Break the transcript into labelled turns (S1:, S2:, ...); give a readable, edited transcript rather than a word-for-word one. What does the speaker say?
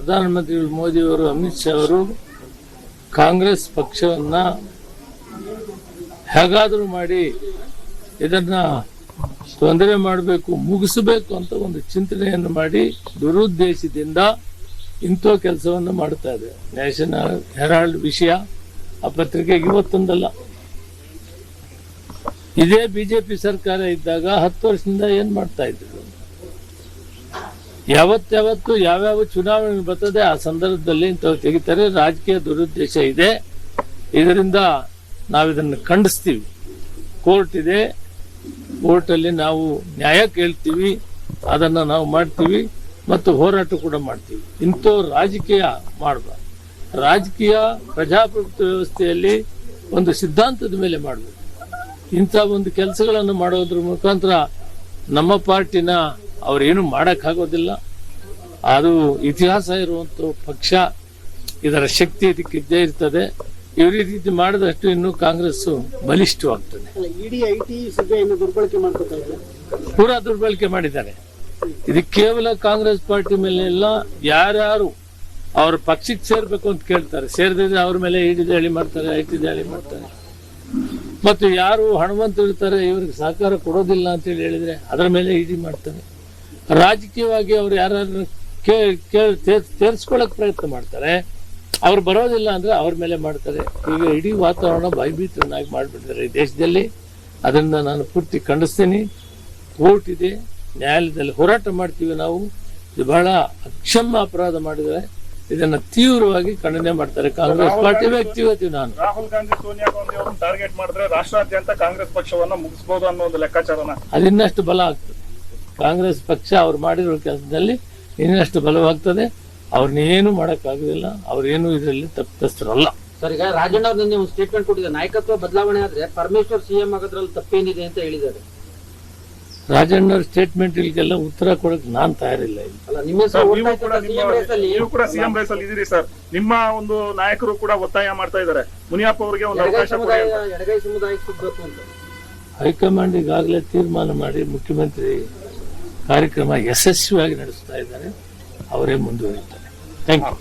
S1: ಪ್ರಧಾನಮಂತ್ರಿಗಳು ಮೋದಿಯವರು, ಅಮಿತ್ ಶಾ ಅವರು ಕಾಂಗ್ರೆಸ್ ಪಕ್ಷವನ್ನ ಹೇಗಾದರೂ ಮಾಡಿ ಇದನ್ನ ತೊಂದರೆ ಮಾಡಬೇಕು, ಮುಗಿಸಬೇಕು ಅಂತ ಒಂದು ಚಿಂತನೆಯನ್ನು ಮಾಡಿ ದುರುದ್ದೇಶದಿಂದ ಇಂಥ ಕೆಲಸವನ್ನು ಮಾಡ್ತಾ ಇದೆ. ನ್ಯಾಷನಲ್ ಹೆರಾಲ್ಡ್ ವಿಷಯ ಆ ಪತ್ರಿಕೆಗೆ ಇವತ್ತೊಂದಲ್ಲ. ಇದೇ ಬಿಜೆಪಿ ಸರ್ಕಾರ ಇದ್ದಾಗ 10 ವರ್ಷದಿಂದ ಏನ್ ಮಾಡ್ತಾ ಇದ್ರು? ಯಾವತ್ತು ಯಾವ್ಯಾವ ಚುನಾವಣೆ ಬರ್ತದೆ ಆ ಸಂದರ್ಭದಲ್ಲಿ ಇಂಥವು ತೆಗಿತಾರೆ. ರಾಜಕೀಯ ದುರುದ್ದೇಶ ಇದೆ. ಇದರಿಂದ ನಾವಿದನ್ನು ಖಂಡಿಸ್ತೀವಿ. ಕೋರ್ಟ್ ಇದೆ, ಕೋರ್ಟಲ್ಲಿ ನಾವು ನ್ಯಾಯ ಕೇಳ್ತೀವಿ, ಅದನ್ನು ನಾವು ಮಾಡ್ತೀವಿ ಮತ್ತು ಹೋರಾಟ ಕೂಡ ಮಾಡ್ತೀವಿ. ಇಂಥ ರಾಜಕೀಯ ಮಾಡಬಾರ್ದು. ರಾಜಕೀಯ ಪ್ರಜಾಪ್ರಭುತ್ವ ವ್ಯವಸ್ಥೆಯಲ್ಲಿ ಒಂದು ಸಿದ್ಧಾಂತದ ಮೇಲೆ ಮಾಡಬೇಕು. ಇಂಥ ಒಂದು ಕೆಲಸಗಳನ್ನು ಮಾಡೋದ್ರ ಮುಖಾಂತರ ನಮ್ಮ ಪಾರ್ಟಿನ ಅವ್ರೇನು ಮಾಡೋಕ್ಕಾಗೋದಿಲ್ಲ. ಅದು ಇತಿಹಾಸ ಇರುವಂಥ ಪಕ್ಷ, ಇದರ ಶಕ್ತಿ ಇದಕ್ಕಿದ್ದೇ ಇರ್ತದೆ. ಇವ್ರ ರೀತಿ ಮಾಡಿದಷ್ಟು ಇನ್ನೂ ಕಾಂಗ್ರೆಸ್ ಬಲಿಷ್ಠವಾಗ್ತದೆ. ಪೂರಾ ದುರ್ಬಳಕೆ ಮಾಡಿದ್ದಾರೆ. ಇದು ಕೇವಲ ಕಾಂಗ್ರೆಸ್ ಪಾರ್ಟಿ ಮೇಲೆ ಎಲ್ಲ, ಯಾರ್ಯಾರು ಅವ್ರ ಪಕ್ಷಕ್ಕೆ ಸೇರ್ಬೇಕು ಅಂತ ಕೇಳ್ತಾರೆ, ಸೇರಿದ್ರೆ ಅವ್ರ ಮೇಲೆ ಇಡಿ ದಾಳಿ ಮಾಡ್ತಾರೆ, ಐಟಿ ದಾಳಿ ಮಾಡ್ತಾರೆ. ಮತ್ತು ಯಾರು ಹಣವಂತರು ಇರ್ತಾರೆ, ಇವ್ರಿಗೆ ಸಹಕಾರ ಕೊಡೋದಿಲ್ಲ ಅಂತೇಳಿ ಹೇಳಿದ್ರೆ ಅದರ ಮೇಲೆ ಇಡಿ ಮಾಡ್ತಾರೆ. ರಾಜಕೀಯವಾಗಿ ಅವ್ರು ಯಾರು ಸೇರಿಸ್ಕೊಳಕ್ ಪ್ರಯತ್ನ ಮಾಡ್ತಾರೆ, ಅವ್ರು ಬರೋದಿಲ್ಲ ಅಂದ್ರೆ ಅವ್ರ ಮೇಲೆ ಮಾಡ್ತಾರೆ. ಈಗ ಇಡೀ ವಾತಾವರಣ ಭಯಭೀತರನ್ನಾಗಿ ಮಾಡಿಬಿಟ್ಟಿದ್ದಾರೆ ಈ ದೇಶದಲ್ಲಿ. ಅದನ್ನ ನಾನು ಪೂರ್ತಿ ಖಂಡಿಸ್ತೀನಿ. ಕೋರ್ಟ್ ಇದೆ, ನ್ಯಾಯಾಲಯದಲ್ಲಿ ಹೋರಾಟ ಮಾಡ್ತೀವಿ ನಾವು. ಇದು ಬಹಳ ಅಕ್ಷಮ್ಯ ಅಪರಾಧ ಮಾಡಿದರೆ ಇದನ್ನ ತೀವ್ರವಾಗಿ ಖಂಡನೆ ಮಾಡ್ತಾರೆ ಕಾಂಗ್ರೆಸ್ ಪಾರ್ಟಿ ವ್ಯಕ್ತಿಗತ. ನಾನು
S2: ರಾಹುಲ್ ಗಾಂಧಿ, ಸೋನಿಯಾ ಗಾಂಧಿ ಅವರನ್ನು ಟಾರ್ಗೆಟ್ ಮಾಡಿದ್ರೆ ರಾಷ್ಟ್ರಾದ್ಯಂತ ಕಾಂಗ್ರೆಸ್ ಪಕ್ಷವನ್ನ ಮುಗಿಸಬಹುದು ಅನ್ನೋ ಒಂದು ಲೆಕ್ಕಾಚಾರನ
S1: ಅದಿನ್ನಷ್ಟು ಬಲ ಆಗ್ತದೆ. ಕಾಂಗ್ರೆಸ್ ಪಕ್ಷ ಅವ್ರು ಮಾಡಿರೋ ಕೆಲಸದಲ್ಲಿ ಇನ್ನಷ್ಟು ಬಲವಾಗ್ತದೆ. ಅವ್ರನ್ನೇನು ಮಾಡೋಕ್ಕಾಗೋದಿಲ್ಲ. ಅವ್ರೇನು ಇದರಲ್ಲಿ ತಪ್ಪಿತಸ್ಥರಲ್ಲ.
S3: ಸರ್, ಈಗ ರಾಜಣ್ಣ ಅವ್ರು ನಿನ್ನೆ ಒಂದು ಸ್ಟೇಟ್ಮೆಂಟ್ ಕೊಟ್ಟಿದ್ದಾರೆ, ನಾಯಕತ್ವ ಬದಲಾವಣೆ ಆದ್ರೆ ಪರಮೇಶ್ವರ್ ಸಿಎಂ ಆಗೋದ್ರಲ್ಲಿ ತಪ್ಪೇನಿದೆ ಅಂತ ಹೇಳಿದ್ದಾರೆ.
S1: ರಾಜಣ್ಣವ್ರ ಸ್ಟೇಟ್ಮೆಂಟ್ ಇಲ್ಲಿಗೆಲ್ಲ ಉತ್ತರ ಕೊಡಕ್ ನಾನ್ ತಯಾರಿಲ್ಲ.
S2: ನೀವು ಕೂಡ ಸಿಎಂ ರೇಸ್ ಅಲ್ಲಿ ಇದೀರಿ ಸರ್. ನಿಮ್ಮ ಒಂದು ನಾಯಕರು ಕೂಡ ಒತ್ತಾಯ ಮಾಡ್ತಾ ಇದ್ದಾರೆ, ಮುನಿಯಪ್ಪ ಅವರಿಗೆ ಒಂದು ಅವಕಾಶ ಕೊಡಿ ಅಂತ.
S3: ಎಡಗೈ ಸಮುದಾಯಕ್ಕೆ ಸಿಗಬೇಕು ಅಂತ
S1: ಹೈಕಮಾಂಡ್ ಈಗಾಗಲೇ ತೀರ್ಮಾನ ಮಾಡಿ ಮುಖ್ಯಮಂತ್ರಿ ಕಾರ್ಯಕ್ರಮ ಯಶಸ್ವಿಯಾಗಿ ನಡೆಸ್ತಾ ಇದ್ದಾರೆ. ಅವರೇ ಮುಂದುವರಿತಾರೆ. Thank you.